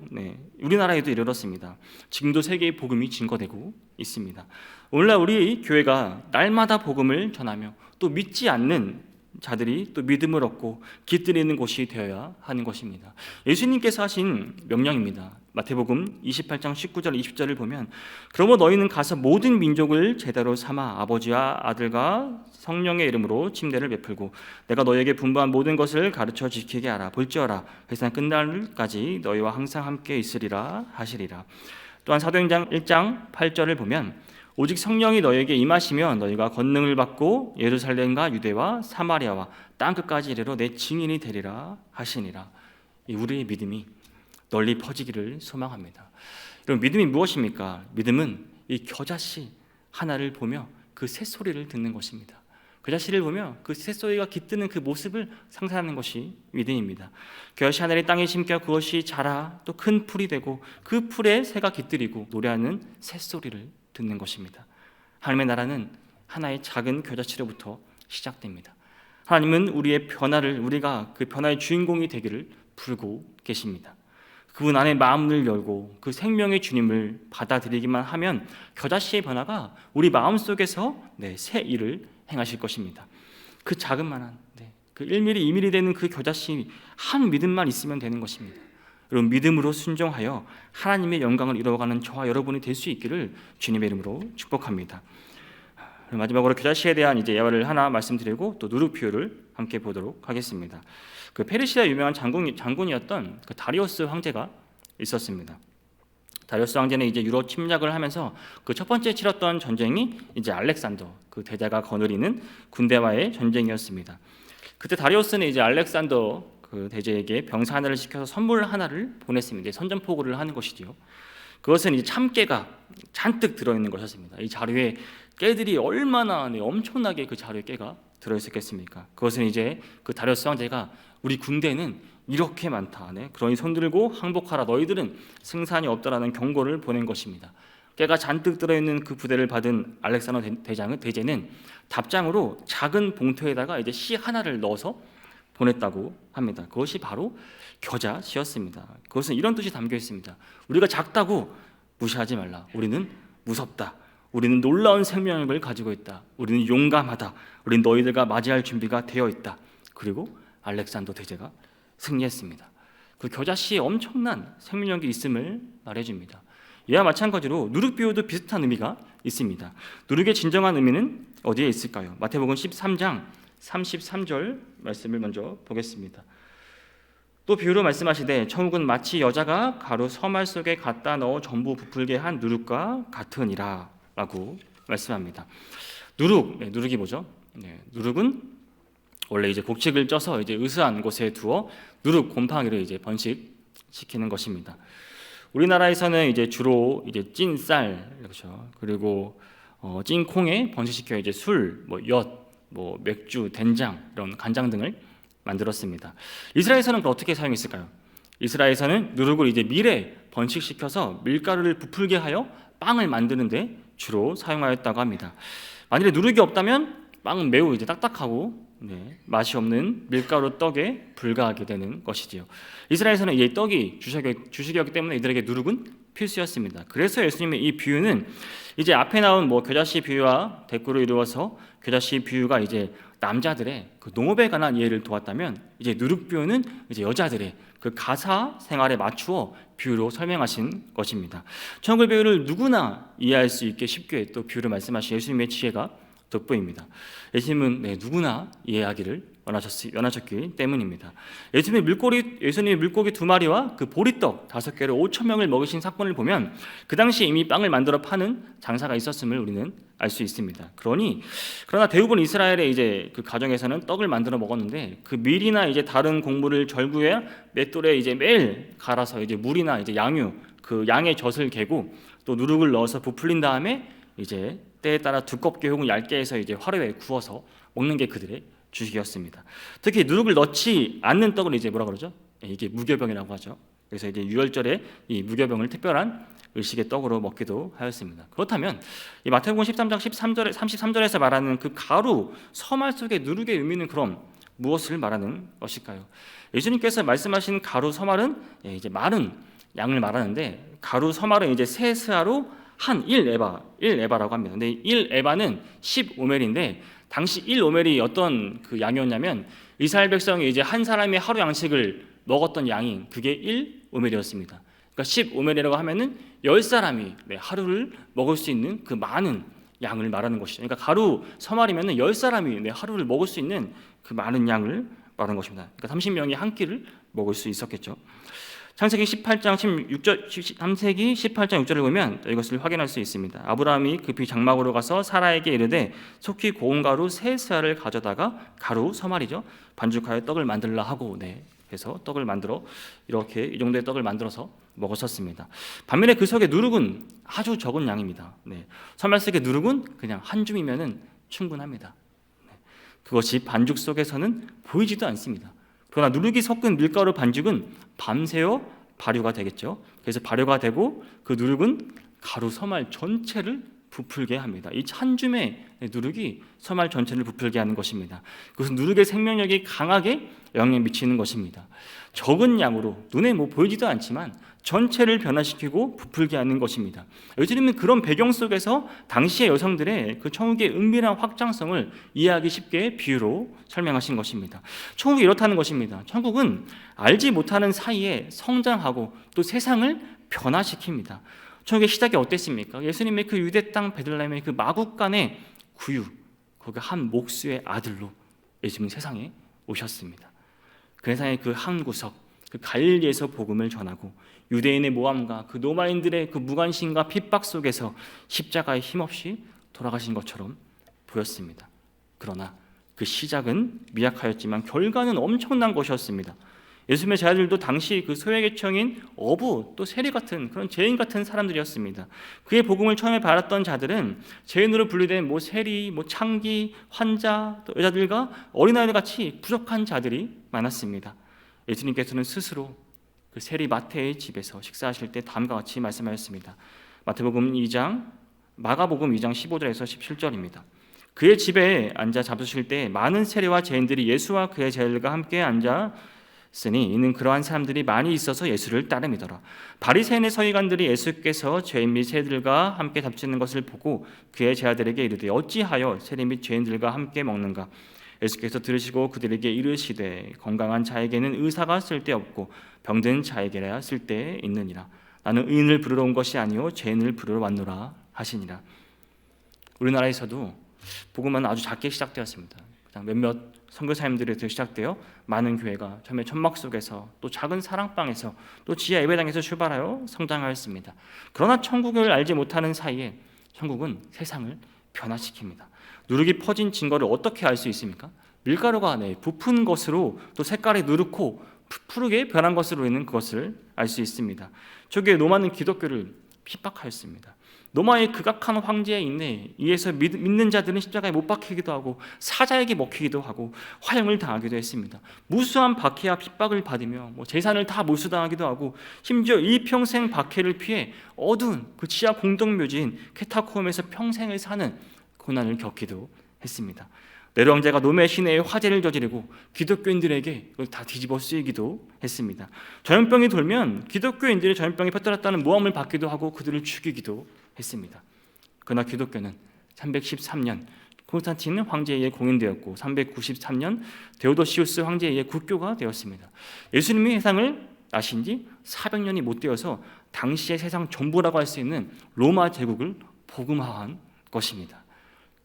이르렀습니다. 지금도 세계의 복음이 증거되고 있습니다. 오늘날 우리 교회가 날마다 복음을 전하며 또 믿지 않는 자들이 또 믿음을 얻고 깃들이는 곳이 되어야 하는 것입니다. 예수님께서 하신 명령입니다. 마태복음 28장 19절 20절을 보면 그러므로 너희는 가서 모든 민족을 제자로 삼아 아버지와 아들과 성령의 이름으로 침례를 베풀고 내가 너희에게 분부한 모든 것을 가르쳐 지키게 하라. 볼지어라 세상 끝날까지 너희와 항상 함께 있으리라 하시리라. 또한 사도행전 1장 8절을 보면 오직 성령이 너희에게 임하시면 너희가 권능을 받고 예루살렘과 유대와 사마리아와 땅끝까지 이르러 내 증인이 되리라 하시니라. 우리의 믿음이 널리 퍼지기를 소망합니다. 여러분, 믿음이 무엇입니까? 믿음은 이 겨자씨 하나를 보며 그 새소리를 듣는 것입니다. 겨자씨를 보며 그 새소리가 깃드는 그 모습을 상상하는 것이 믿음입니다. 겨자씨 하나를 땅에 심겨 그것이 자라 또 큰 풀이 되고 그 풀에 새가 깃들이고 노래하는 새소리를 듣는 것입니다. 하나님의 나라는 하나의 작은 겨자씨로부터 시작됩니다. 하나님은 우리의 변화를 우리가 그 변화의 주인공이 되기를 부르고 계십니다. 그분 안에 마음을 열고 그 생명의 주님을 받아들이기만 하면 겨자씨의 변화가 우리 마음속에서 새 일을 행하실 것입니다. 그 자그마한 그 1mm, 2mm 되는 그 겨자씨 한 믿음만 있으면 되는 것입니다. 여러분, 믿음으로 순종하여 하나님의 영광을 이루어가는 저와 여러분이 될 수 있기를 주님의 이름으로 축복합니다. 마지막으로 겨자씨에 대한 예화를 하나 말씀드리고 또 누룩 비유를 함께 보도록 하겠습니다. 그 페르시아 유명한 장군이었던 그 다리우스 황제가 있었습니다. 다리우스 황제는 유럽 침략을 하면서 그 첫 번째 치렀던 전쟁이 알렉산더 그 대자가 거느리는 군대와의 전쟁이었습니다. 그때 다리우스는 알렉산더 그 대제에게 병사 하나를 시켜서 선물 하나를 보냈습니다. 선전포고를 하는 것이지요. 그것은 참깨가 잔뜩 들어있는 것이었습니다. 이 자루에 깨들이 얼마나 엄청나게 그 자루에 깨가 들어있었겠습니까? 그것은 그 다리우스 황제가 우리 군대는 이렇게 많다. 그러니 손들고 항복하라. 너희들은 승산이 없다라는 경고를 보낸 것입니다. 깨가 잔뜩 들어있는 그 부대를 받은 알렉산더 대제는 답장으로 작은 봉투에다가 씨 하나를 넣어서 보냈다고 합니다. 그것이 바로 겨자씨였습니다. 그것은 이런 뜻이 담겨 있습니다. 우리가 작다고 무시하지 말라. 우리는 무섭다. 우리는 놀라운 생명력을 가지고 있다. 우리는 용감하다. 우리는 너희들과 맞이할 준비가 되어 있다. 그리고 알렉산더 대제가 승리했습니다. 그 겨자씨에 엄청난 생명력이 있음을 말해줍니다. 이와 마찬가지로 누룩 비유도 비슷한 의미가 있습니다. 누룩의 진정한 의미는 어디에 있을까요? 마태복음 13장 33절 말씀을 먼저 보겠습니다. 또 비유로 말씀하시되 천국은 마치 여자가 가루 서말 속에 갖다 넣어 전부 부풀게 한 누룩과 같으니라 라고 말씀합니다. 누룩이 뭐죠? 누룩은 원래 곡식을 쪄서 으스한 곳에 두어 누룩 곰팡이를 번식시키는 것입니다. 우리나라에서는 주로 찐 쌀, 그렇죠. 그리고 찐 콩에 번식시켜 술, 엿, 맥주, 된장, 이런 간장 등을 만들었습니다. 이스라엘에서는 어떻게 사용했을까요? 이스라엘에서는 누룩을 밀에 번식시켜서 밀가루를 부풀게 하여 빵을 만드는데 주로 사용하였다고 합니다. 만일에 누룩이 없다면 빵은 매우 딱딱하고 맛이 없는 밀가루 떡에 불과하게 되는 것이지요. 이스라엘에서는 이 떡이 주식이었기 때문에 이들에게 누룩은 필수였습니다. 그래서 예수님의 이 비유는 앞에 나온 겨자씨 비유와 대꾸로 이루어서 겨자씨 비유가 남자들의 그 농업에 관한 이해를 도왔다면 누룩 비유는 여자들의 그 가사 생활에 맞추어 비유로 설명하신 것입니다. 천국 비유를 누구나 이해할 수 있게 쉽게 또 비유를 말씀하신 예수님의 지혜가 돋보입니다. 예수님은 누구나 이해하기를 원하셨기 때문입니다. 예수님이 물고기 2마리와 그 보리떡 5개로 5천 명을 먹이신 사건을 보면 그 당시에 이미 빵을 만들어 파는 장사가 있었음을 우리는 알 수 있습니다. 그러나 대부분 이스라엘의 이제 그 가정에서는 떡을 만들어 먹었는데 그 밀이나 이제 다른 곡물을 절구해 맷돌에 이제 매일 갈아서 이제 물이나 이제 양유 그 양의 젖을 개고 또 누룩을 넣어서 부풀린 다음에 이제 때에 따라 두껍게 혹은 얇게 해서 이제 화로에 구워서 먹는 게 그들의 주식이었습니다. 특히 누룩을 넣지 않는 떡을 이제 뭐라 그러죠? 이게 무교병이라고 하죠. 그래서 이제 유월절에 이 무교병을 특별한 의식의 떡으로 먹기도 하였습니다. 그렇다면 이 마태복음 13장 33절에서 말하는 그 가루 서말 속의 누룩의 의미는 그럼 무엇을 말하는 것일까요? 예수님께서 말씀하신 가루 서말은 이제 마른 양을 말하는데 가루 서말은 이제 세 스아로 한 1에바라고 합니다. 근데 1에바는 15멜인데 당시 1오멜이 어떤 그 양이었냐면 이스라엘 백성이 이제 한 사람이 하루 양식을 먹었던 양이 그게 1오멜이었습니다. 그러니까 10오멜이라고 하면은 10사람이 하루를 먹을 수 있는 그 많은 양을 말하는 것이죠. 그러니까 가루 서말이면은 10사람이 하루를 먹을 수 있는 그 많은 양을 말하는 것입니다. 그러니까 30명이 한 끼를 먹을 수 있었겠죠. 창세기 18장 6절을 보면 이것을 확인할 수 있습니다. 아브라함이 급히 장막으로 가서 사라에게 이르되 속히 고운 가루 3스아를 가져다가 가루 서말이죠. 반죽하여 떡을 만들라 하고 그래서 떡을 만들어 이렇게 이 정도의 떡을 만들어서 먹었었습니다. 반면에 그 속에 누룩은 아주 적은 양입니다. 서말 속의 누룩은 그냥 한 줌이면은 충분합니다. 그것이 반죽 속에서는 보이지도 않습니다. 그러나 누룩이 섞은 밀가루 반죽은 밤새워 발효가 되겠죠. 그래서 발효가 되고 그 누룩은 가루 서말 전체를 부풀게 합니다. 이 한 줌의 누룩이 서말 전체를 부풀게 하는 것입니다. 그것은 누룩의 생명력이 강하게 영향을 미치는 것입니다. 적은 양으로 눈에 보이지도 않지만 전체를 변화시키고 부풀게 하는 것입니다. 예수님은 그런 배경 속에서 당시의 여성들의 그 천국의 은밀한 확장성을 이해하기 쉽게 비유로 설명하신 것입니다. 천국이 이렇다는 것입니다. 천국은 알지 못하는 사이에 성장하고 또 세상을 변화시킵니다. 천국의 시작이 어땠습니까? 예수님의 그 유대 땅 베들레헴의 그 마국간의 구유, 거기 한 목수의 아들로 예수님은 세상에 오셨습니다. 그 세상의 그 한 구석, 그 갈릴리에서 복음을 전하고 유대인의 모함과 그 로마인들의 그 무관심과 핍박 속에서 십자가에 힘없이 돌아가신 것처럼 보였습니다. 그러나 그 시작은 미약하였지만 결과는 엄청난 것이었습니다. 예수님의 제자들도 당시 그 소외계층인 어부 또 세리 같은 그런 죄인 같은 사람들이었습니다. 그의 복음을 처음에 받았던 자들은 죄인으로 분류된 세리, 창기, 환자, 또 여자들과 어린아이들 같이 부족한 자들이 많았습니다. 예수님께서는 스스로 그 세리 마태의 집에서 식사하실 때 다음과 같이 말씀하셨습니다. 마가복음 2장 15절에서 17절입니다. 그의 집에 앉아 잡수실 때 많은 세리와 죄인들이 예수와 그의 제자들과 함께 앉았으니 이는 그러한 사람들이 많이 있어서 예수를 따름이더라. 바리새인의 서기관들이 예수께서 죄인 및 세리들과 함께 잡수는 것을 보고 그의 제자들에게 이르되 어찌하여 세리 및 죄인들과 함께 먹는가? 예수께서 들으시고 그들에게 이르시되 건강한 자에게는 의사가 쓸데없고 병든 자에게야 쓸데 있느니라. 나는 의인을 부르러 온 것이 아니요 죄인을 부르러 왔노라 하시니라. 우리나라에서도 복음은 아주 작게 시작되었습니다. 그냥 몇몇 선교사님들에서 시작되어 많은 교회가 처음에 천막 속에서 또 작은 사랑방에서 또 지하 예배당에서 출발하여 성장하였습니다. 그러나 천국을 알지 못하는 사이에 천국은 세상을 변화시킵니다. 누룩이 퍼진 증거를 어떻게 알 수 있습니까? 밀가루가 부푼 것으로 또 색깔이 누렇고 푸르게 변한 것으로 있는 그것을 알 수 있습니다. 초기에 로마는 기독교를 핍박하였습니다. 로마의 극악한 황제의 인내에 의해서 믿는 자들은 십자가에 못 박히기도 하고 사자에게 먹히기도 하고 화형을 당하기도 했습니다. 무수한 박해와 핍박을 받으며 재산을 다 몰수당하기도 하고 심지어 일평생 박해를 피해 어두운 그 지하 공동묘지인 케타콤에서 평생을 사는 고난을 겪기도 했습니다. 네로 황제가 로마의 시내에 화재를 저지르고 기독교인들에게 그걸 다 뒤집어 쓰이기도 했습니다. 전염병이 돌면 기독교인들이 전염병에 퍼뜨렸다는 모함을 받기도 하고 그들을 죽이기도 했습니다. 그러나 기독교는 313년 콘스탄틴 황제에 의해 공인되었고 393년 데오도시우스 황제에 의해 국교가 되었습니다. 예수님이 세상을 나신 지 400년이 못 되어서 당시의 세상 전부라고 할 수 있는 로마 제국을 복음화한 것입니다.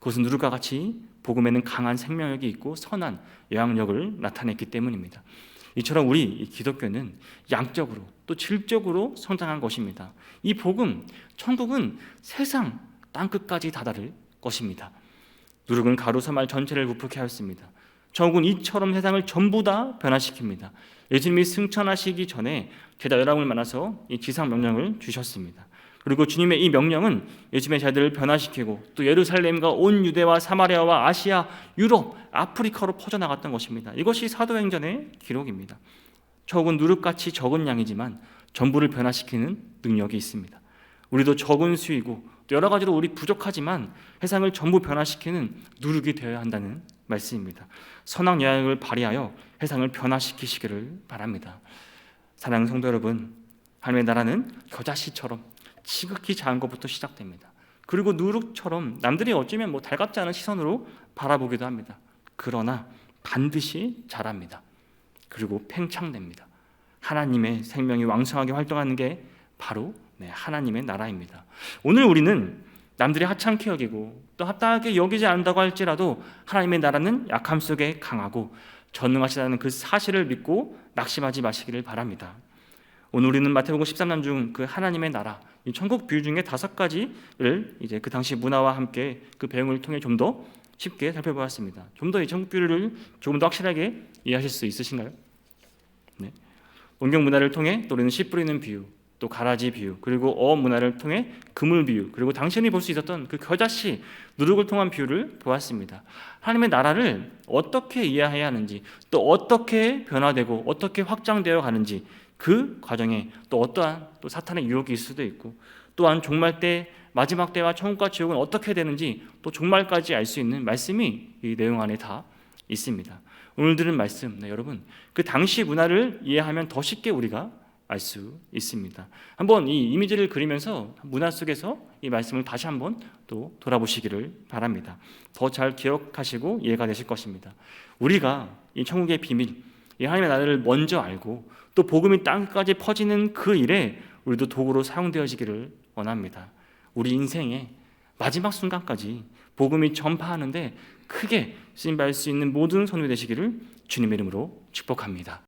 그것은 누룩과 같이 복음에는 강한 생명력이 있고 선한 영향력을 나타냈기 때문입니다. 이처럼 우리 기독교는 양적으로 또 질적으로 성장한 것입니다. 이 복음, 천국은 세상 땅끝까지 다다를 것입니다. 누룩은 가루 서말 전체를 부풀게 하였습니다. 천국은 이처럼 세상을 전부 다 변화시킵니다. 예수님이 승천하시기 전에 제자 열왕을 만나서 이 지상 명령을 주셨습니다. 그리고 주님의 이 명령은 예수님의 제자들을 변화시키고 또 예루살렘과 온 유대와 사마리아와 아시아, 유럽, 아프리카로 퍼져나갔던 것입니다. 이것이 사도행전의 기록입니다. 천국은 누룩같이 적은 양이지만 전부를 변화시키는 능력이 있습니다. 우리도 적은 수이고 또 여러 가지로 우리 부족하지만 세상을 전부 변화시키는 누룩이 되어야 한다는 말씀입니다. 선한 영향을 발휘하여 세상을 변화시키시기를 바랍니다. 사랑하는 성도 여러분, 하나님의 나라는 겨자씨처럼 지극히 작은 것부터 시작됩니다. 그리고 누룩처럼 남들이 어쩌면 달갑지 않은 시선으로 바라보기도 합니다. 그러나 반드시 자랍니다. 그리고 팽창됩니다. 하나님의 생명이 왕성하게 활동하는 게 바로 하나님의 나라입니다. 오늘 우리는 남들이 하찮게 여기고 또 합당하게 여기지 않는다고 할지라도 하나님의 나라는 약함 속에 강하고 전능하시다는 그 사실을 믿고 낙심하지 마시기를 바랍니다. 오늘 우리는 마태복음 13장 중 그 하나님의 나라, 이 천국 비유 중에 5가지를 이제 그 당시 문화와 함께 그 배경을 통해 좀 더 쉽게 살펴보았습니다. 좀 더 이 천국 비유를 조금 더 확실하게 이해하실 수 있으신가요? 네. 원경 문화를 통해 또 우리는 씨 뿌리는 비유, 또 가라지 비유, 그리고 어업 문화를 통해 그물 비유, 그리고 당신이 볼 수 있었던 그 겨자씨, 누룩을 통한 비유를 보았습니다. 하나님의 나라를 어떻게 이해해야 하는지, 또 어떻게 변화되고 어떻게 확장되어 가는지 그 과정에 또 어떠한 또 사탄의 유혹이 있을 수도 있고, 또한 종말 때 마지막 때와 천국과 지옥은 어떻게 되는지 또 종말까지 알 수 있는 말씀이 이 내용 안에 다 있습니다. 오늘 들은 말씀, 여러분 그 당시 문화를 이해하면 더 쉽게 우리가 알 수 있습니다. 한번 이 이미지를 그리면서 문화 속에서 이 말씀을 다시 한번 또 돌아보시기를 바랍니다. 더 잘 기억하시고 이해가 되실 것입니다. 우리가 이 천국의 비밀, 이 하나님의 나라를 먼저 알고 또 복음이 땅까지 퍼지는 그 일에 우리도 도구로 사용되어지기를 원합니다. 우리 인생의 마지막 순간까지 복음이 전파하는데 크게 쓰임받을 수 있는 모든 성도들 되시기를 주님의 이름으로 축복합니다.